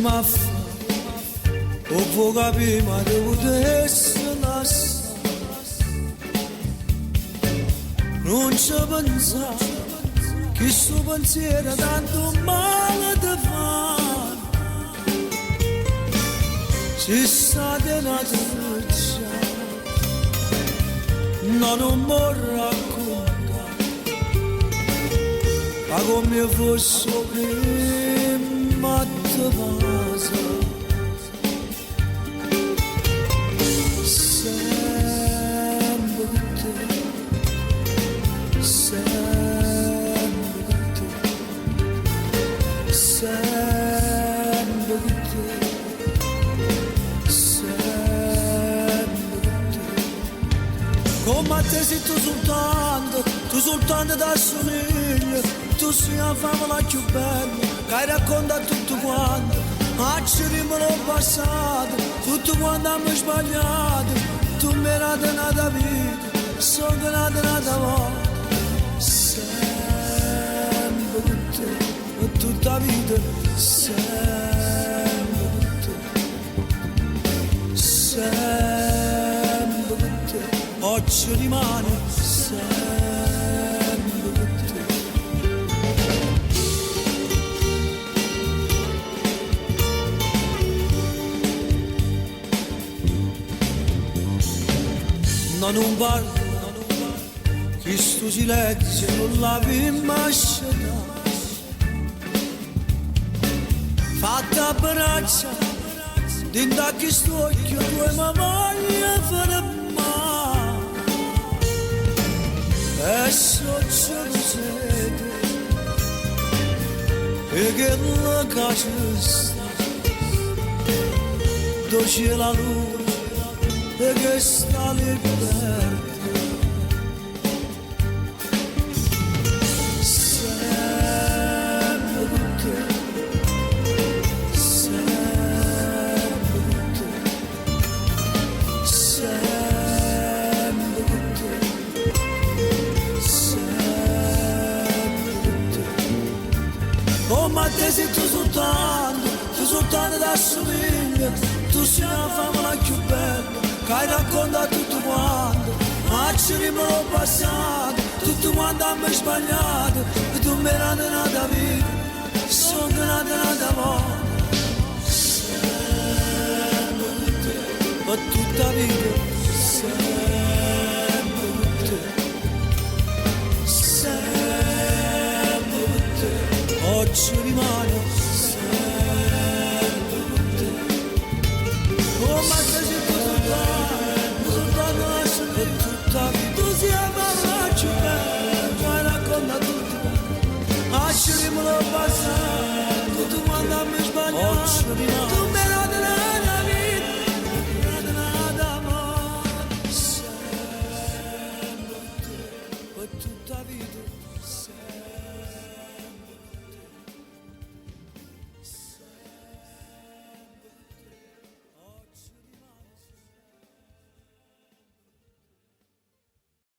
ma fa o può capire ma devo essere non ci pensare che sto pensiero tanto male ti fa ci sta una traccia non mi racconta ma come fosse prima ti passa come a te sei tu soltanto da somiglia, tu sei la favola più bella, che hai raccontato tutto quanto, acceriamo il passato, tutto quanto abbiamo sbagliato, tu mi hai dato una vita, sono nata volta, sempre con te, tutta la vita, sempre con te, sempre con te, oggi rimane sempre con te. Non parlo, questo silenzio non l'avevi immaginato, fatta a braccia, dentro a questo occhio tu e mi voglio fermare, e so ciò che siete, e che la casa sta, dove c'è la luce, e che sta libertà. Come a te sei tu soltanto da somiglia, tu sei la favola più bella, che hai raccontato tutto quanto, ma ci rimane passato, tutto quanto abbiamo sbagliato, e tu mi hai dato una vita, sono nata volta, sempre con te, per tutta la vita, sempre con te, sempre con te, oggi rimane sempre con te, come a te sei tu soltanto per tutta la vita, tu sei la parola più bella, che hai raccontato tutto, lasciami lo passato, tutto quanto abbiamo sbagliato, oggi rimane